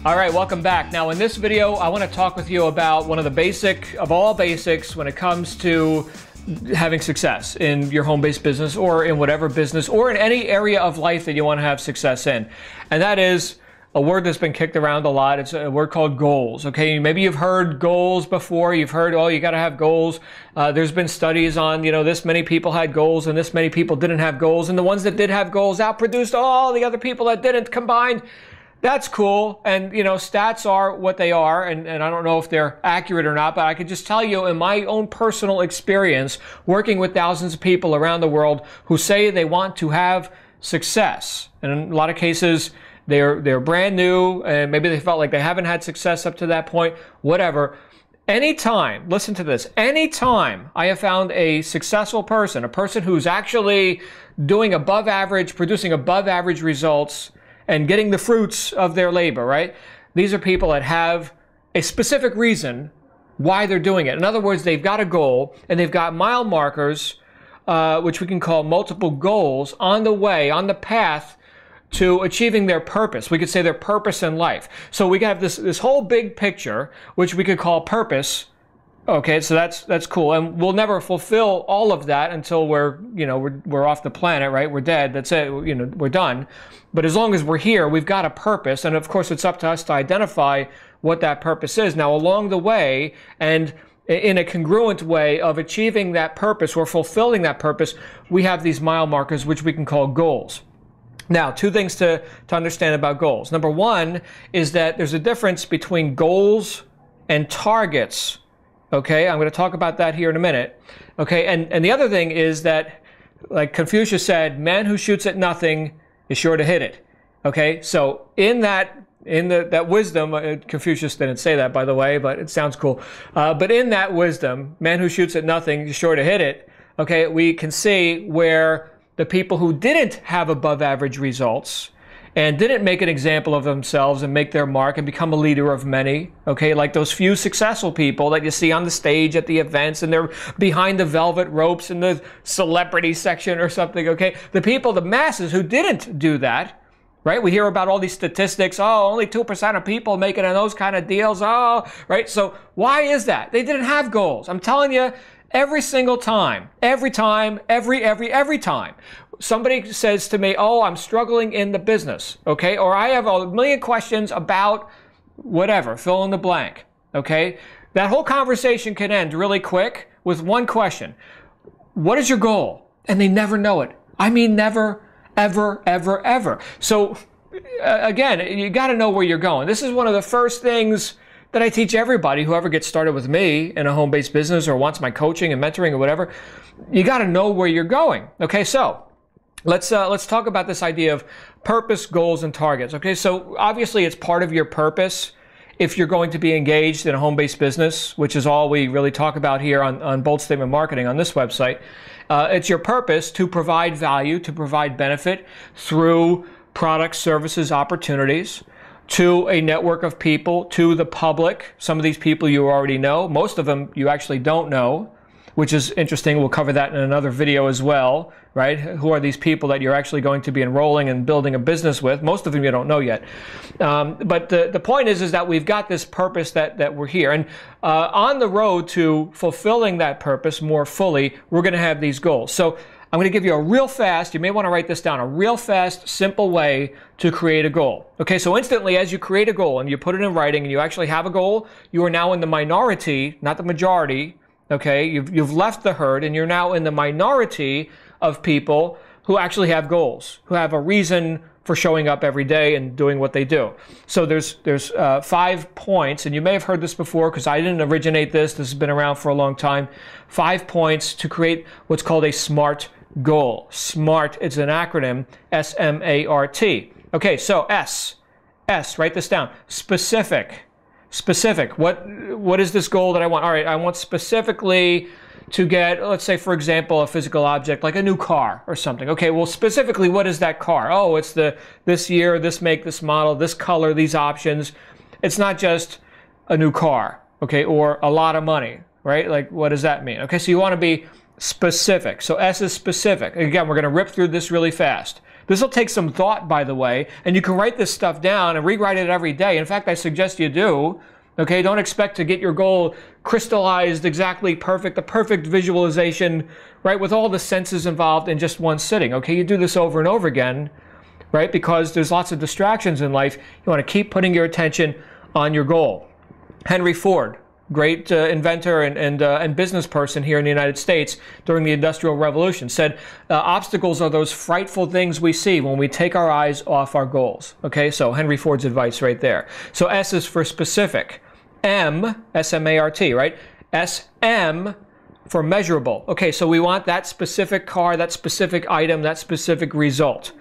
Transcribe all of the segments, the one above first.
All right, welcome back. Now in this video, I want to talk with you about one of the basic of all basics when it comes to having success in your home-based business or in whatever business or in any area of life that you want to have success in. And that is a word that's been kicked around a lot. It's a word called goals. Okay, maybe you've heard goals before. You've heard, oh, you got to have goals. There's been studies on, this many people had goals and this many people didn't have goals. And the ones that did have goals outproduced all the other people that didn't combined. That's cool. And, stats are what they are. And I don't know if they're accurate or not, but I can just tell you in my own personal experience, working with thousands of people around the world who say they want to have success. And in a lot of cases, they're brand new and maybe they felt like they haven't had success up to that point, whatever. Anytime, listen to this, anytime I have found a successful person, a person who's actually doing above average, producing above average results, and getting the fruits of their labor, right? These are people that have a specific reason why they're doing it. In other words, they've got a goal and they've got mile markers, which we can call multiple goals on the way, on the path to achieving their purpose. We could say their purpose in life. So we have this whole big picture, which we could call purpose. Okay, so that's cool, and we'll never fulfill all of that until we're off the planet, right? We're dead. That's it. We're done. But as long as we're here, we've got a purpose, and of course, it's up to us to identify what that purpose is. Now, along the way, and in a congruent way of achieving that purpose or fulfilling that purpose, we have these mile markers, which we can call goals. Now, two things to understand about goals. Number one is that there's a difference between goals and targets. Okay, I'm going to talk about that here in a minute. Okay, and the other thing is that, like Confucius said, man who shoots at nothing is sure to hit it. Okay, so in that wisdom, Confucius didn't say that, by the way, but it sounds cool. But in that wisdom, man who shoots at nothing is sure to hit it. Okay, we can see where the people who didn't have above average results and didn't make an example of themselves and make their mark and become a leader of many, okay, like those few successful people that you see on the stage at the events and they're behind the velvet ropes in the celebrity section or something, okay? The people, the masses who didn't do that, right? We hear about all these statistics, oh, only 2% of people make it in those kind of deals, oh, right? So why is that? They didn't have goals. I'm telling you, every single time, every time, every time, somebody says to me, oh, I'm struggling in the business, okay? Or I have a million questions about whatever, fill in the blank, okay? That whole conversation can end really quick with one question. What is your goal? And they never know it. I mean, never, ever, ever, ever. So again, you got to know where you're going. This is one of the first things that I teach everybody, whoever gets started with me in a home-based business or wants my coaching and mentoring or whatever. You got to know where you're going. Okay, so let's talk about this idea of purpose, goals, and targets. Okay, so obviously it's part of your purpose if you're going to be engaged in a home-based business, which is all we really talk about here on Bold Statement Marketing on this website. It's your purpose to provide value, to provide benefit through products, services, opportunities to a network of people, to the public. Some of these people you already know. Most of them you actually don't know, which is interesting. We'll cover that in another video as well, right? Who are these people that you're actually going to be enrolling and building a business with? Most of them you don't know yet. But the point is that we've got this purpose that we're here. And on the road to fulfilling that purpose more fully, we're going to have these goals. So I'm going to give you a real fast, you may want to write this down, a real fast, simple way to create a goal. Okay, so instantly as you create a goal and you put it in writing and you actually have a goal, you are now in the minority, not the majority. Okay, you've left the herd and you're now in the minority of people who actually have goals, who have a reason for showing up every day and doing what they do. So there's 5 points, and you may have heard this before because I didn't originate this. This has been around for a long time. 5 points to create what's called a SMART goal. SMART, it's an acronym, S-M-A-R-T. Okay, so S, write this down. Specific. What is this goal that I want? All right, I want specifically to get, let's say, for example, a physical object like a new car or something. Okay, well, specifically, what is that car? Oh, it's this year, this make, this model, this color, these options. It's not just a new car, okay, or a lot of money, right? Like, what does that mean? Okay, so you want to be specific. So S is specific. Again, we're going to rip through this really fast. This will take some thought, by the way, and you can write this stuff down and rewrite it every day. In fact, I suggest you do. Okay, don't expect to get your goal crystallized exactly perfect, the perfect visualization, right, with all the senses involved in just one sitting. Okay, you do this over and over again, right, because there's lots of distractions in life. You want to keep putting your attention on your goal. Henry Ford, great inventor and business person here in the United States during the Industrial Revolution, said obstacles are those frightful things we see when we take our eyes off our goals. Okay, so Henry Ford's advice right there. So S is for specific. M, S-M-A-R-T, right? S-M for measurable. Okay, so we want that specific car, that specific item, that specific result.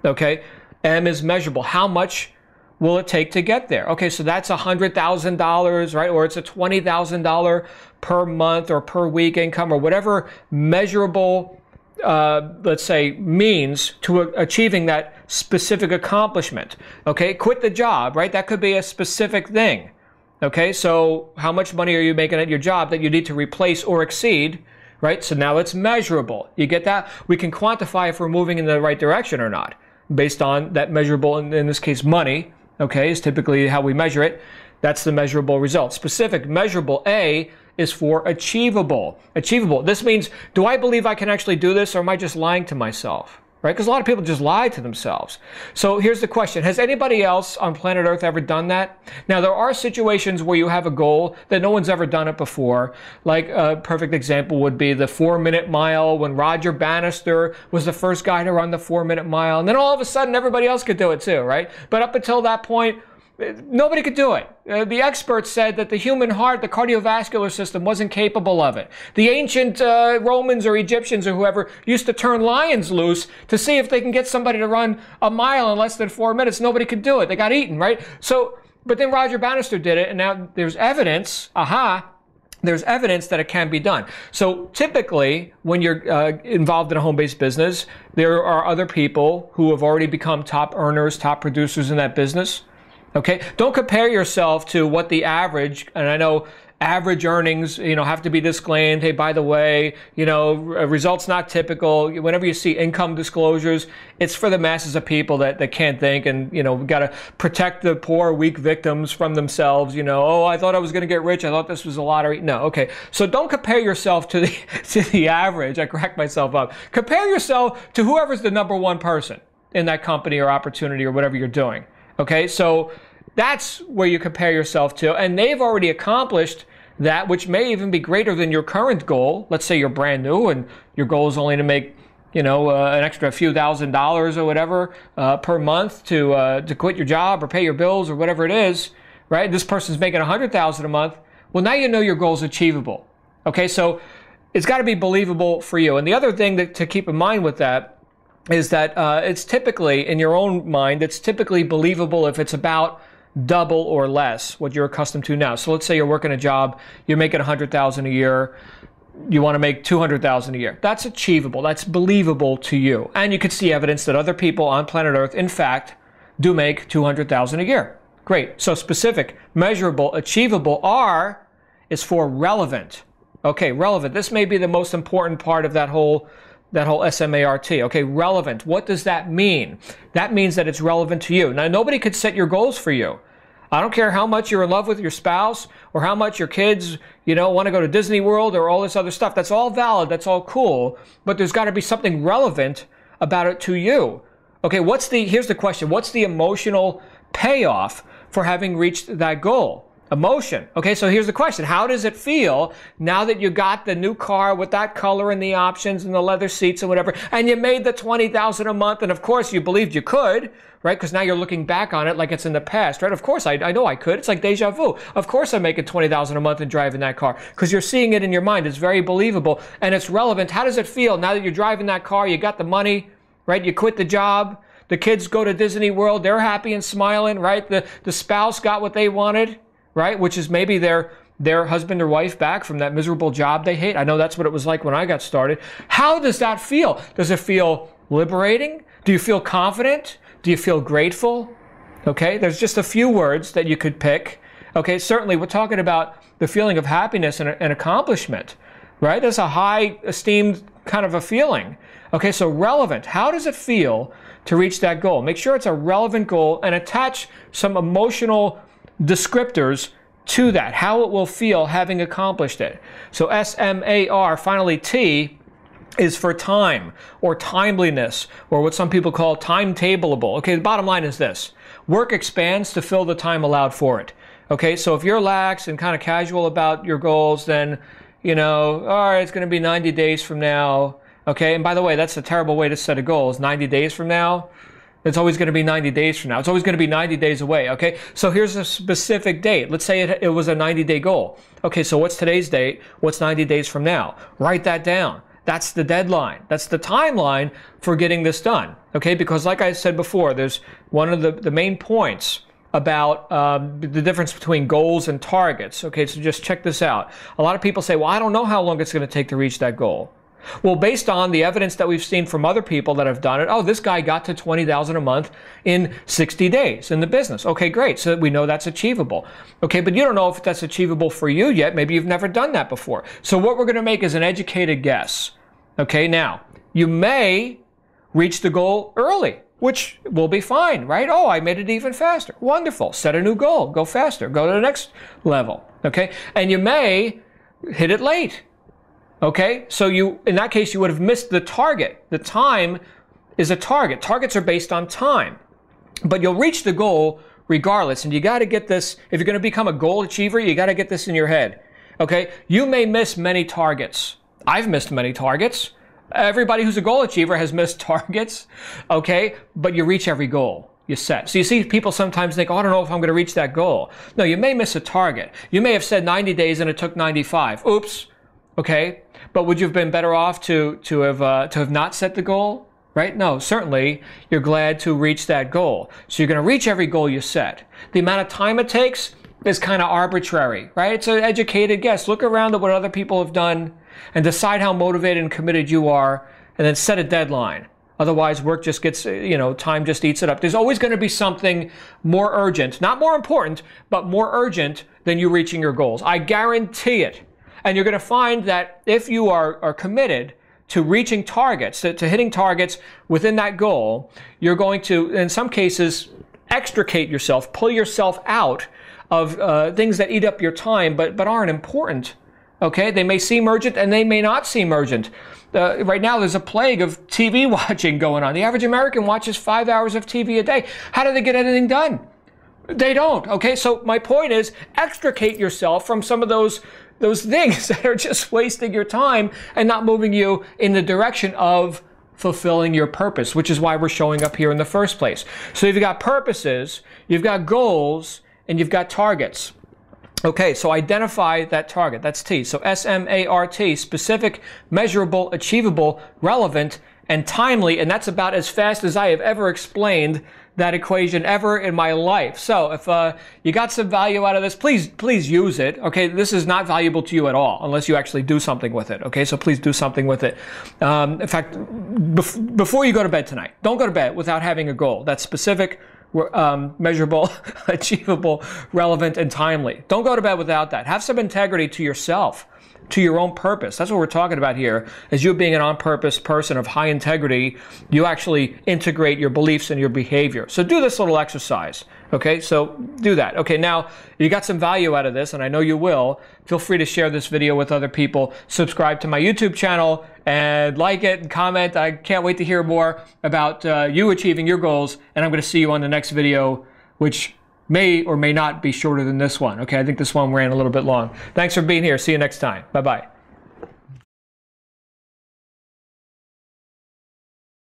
Okay, M is measurable. How much will it take to get there? Okay, so that's $100,000, right? Or it's a $20,000 per month or per week income or whatever measurable, let's say, means to achieving that specific accomplishment. Okay, quit the job, right? That could be a specific thing. Okay, so how much money are you making at your job that you need to replace or exceed, right? So now it's measurable. You get that? We can quantify if we're moving in the right direction or not based on that measurable, in this case, money. Okay, is typically how we measure it. That's the measurable result. Specific, measurable. A is for achievable. Achievable. This means, do I believe I can actually do this, or am I just lying to myself? Right? Because a lot of people just lie to themselves. So here's the question. Has anybody else on planet Earth ever done that? Now, there are situations where you have a goal that no one's ever done it before. Like a perfect example would be the 4-minute mile, when Roger Bannister was the first guy to run the 4-minute mile. And then all of a sudden, everybody else could do it too, right? But up until that point, nobody could do it. The experts said that the human heart, the cardiovascular system, wasn't capable of it. The ancient Romans or Egyptians or whoever used to turn lions loose to see if they can get somebody to run a mile in less than 4 minutes. Nobody could do it. They got eaten, right? So, but then Roger Bannister did it, and now there's evidence, there's evidence that it can be done. So typically, when you're involved in a home-based business, there are other people who have already become top earners, top producers in that business. Okay, don't compare yourself to what the average, and I know average earnings, have to be disclaimed. Hey, by the way, results not typical. Whenever you see income disclosures, it's for the masses of people that can't think, and, we've got to protect the poor, weak victims from themselves. Oh, I thought I was going to get rich. I thought this was a lottery. No, okay. So don't compare yourself to the average. I crack myself up. Compare yourself to whoever's the number one person in that company or opportunity or whatever you're doing. Okay, so that's where you compare yourself to, and they've already accomplished that, which may even be greater than your current goal. Let's say you're brand new and your goal is only to make, an extra few $1,000s or whatever per month to quit your job or pay your bills or whatever it is, right? This person's making $100,000 a month. Well, now you know your goal is achievable. Okay, so it's got to be believable for you. And the other thing to keep in mind with that is that it's typically, in your own mind, it's typically believable if it's about double or less what you're accustomed to now. So let's say you're working a job, you're making $100,000 a year, you want to make $200,000 a year. That's achievable. That's believable to you. And you could see evidence that other people on planet Earth, in fact, do make $200,000 a year. Great. So specific, measurable, achievable. R is for relevant. Okay, relevant. This may be the most important part of that whole SMART. Okay, relevant. What does that mean? That means that it's relevant to you. Now, nobody could set your goals for you. I don't care how much you're in love with your spouse or how much your kids, want to go to Disney World or all this other stuff. That's all valid. That's all cool. But there's got to be something relevant about it to you. Okay, here's the question. What's the emotional payoff for having reached that goal? Emotion. Okay, so here's the question. How does it feel now that you got the new car with that color and the options and the leather seats and whatever, and you made the $20,000 a month, and of course you believed you could, right? Because now you're looking back on it like it's in the past, right? Of course I know I could. It's like deja vu. Of course I'm making $20,000 a month and driving that car, because you're seeing it in your mind. It's very believable and it's relevant. How does it feel now that you're driving that car? You got the money, right? You quit the job. The kids go to Disney World. They're happy and smiling, right? The spouse got what they wanted, right? Which is maybe their husband or wife back from that miserable job they hate. I know that's what it was like when I got started. How does that feel? Does it feel liberating? Do you feel confident? Do you feel grateful? Okay, there's just a few words that you could pick. Okay, certainly we're talking about the feeling of happiness and accomplishment, right? That's a high esteemed kind of a feeling. Okay, so relevant. How does it feel to reach that goal? Make sure it's a relevant goal and attach some emotional descriptors to that, how it will feel having accomplished it. So SMAR, finally T, is for time or timeliness, or what some people call timetableable. Okay, the bottom line is this. Work expands to fill the time allowed for it. Okay, so if you're lax and kind of casual about your goals, then, you know, all right, it's going to be 90 days from now. Okay, and by the way, that's a terrible way to set a goal, is 90 days from now. It's always going to be 90 days from now. It's always going to be 90 days away, okay? So here's a specific date. Let's say it was a 90-day goal. Okay, so what's today's date? What's 90 days from now? Write that down. That's the deadline. That's the timeline for getting this done, okay? Because like I said before, there's one of the main points about the difference between goals and targets. Okay, so just check this out. A lot of people say, well, I don't know how long it's going to take to reach that goal. Well, based on the evidence that we've seen from other people that have done it, oh, this guy got to $20,000 a month in 60 days in the business. Okay, great. So we know that's achievable. Okay, but you don't know if that's achievable for you yet. Maybe you've never done that before. So what we're going to make is an educated guess. Okay, now, you may reach the goal early, which will be fine, right? Oh, I made it even faster. Wonderful. Set a new goal. Go faster. Go to the next level. Okay, and you may hit it late. Okay, so in that case, you would have missed the target. The time is a target. Targets are based on time, but you'll reach the goal regardless. And you got to get this, if you're going to become a goal achiever, you got to get this in your head. Okay, you may miss many targets. I've missed many targets. Everybody who's a goal achiever has missed targets. Okay, but you reach every goal you set. So you see people sometimes think, oh, I don't know if I'm going to reach that goal. No, you may miss a target. You may have said 90 days and it took 95. Oops. Okay, but would you have been better off to have not set the goal? Right? No, certainly you're glad to reach that goal. So you're going to reach every goal you set. The amount of time it takes is kind of arbitrary, right? It's an educated guess. Look around at what other people have done and decide how motivated and committed you are, and then set a deadline. Otherwise, work just gets, time just eats it up. There's always going to be something more urgent, not more important, but more urgent than you reaching your goals. I guarantee it. And you're going to find that if you are committed to reaching targets, to hitting targets within that goal, you're going to, in some cases, extricate yourself, pull yourself out of things that eat up your time but aren't important. Okay? They may seem urgent and they may not seem urgent. Right now, there's a plague of TV watching going on. The average American watches 5 hours of TV a day. How do they get anything done? They don't. Okay? So my point is, extricate yourself from some of those things that are just wasting your time and not moving you in the direction of fulfilling your purpose, which is why we're showing up here in the first place. So you've got purposes, you've got goals, and you've got targets. Okay, so identify that target. That's T. So SMART, specific, measurable, achievable, relevant, and timely. And that's about as fast as I have ever explained that equation ever in my life. So if you got some value out of this, please use it. Okay, this is not valuable to you at all unless you actually do something with it. Okay, so please do something with it. In fact, before you go to bed tonight, don't go to bed without having a goal that's specific, measurable, achievable, relevant, and timely. Don't go to bed without that. Have some integrity to yourself, to your own purpose. That's what we're talking about here. As you being an on-purpose person of high integrity, you actually integrate your beliefs and your behavior. So do this little exercise. Okay, so do that. Okay, now you got some value out of this, and I know you will. Feel free to share this video with other people. Subscribe to my YouTube channel and like it and comment. I can't wait to hear more about you achieving your goals, and I'm going to see you on the next video, which may or may not be shorter than this one. Okay, I think this one ran a little bit long. Thanks for being here. See you next time. Bye-bye.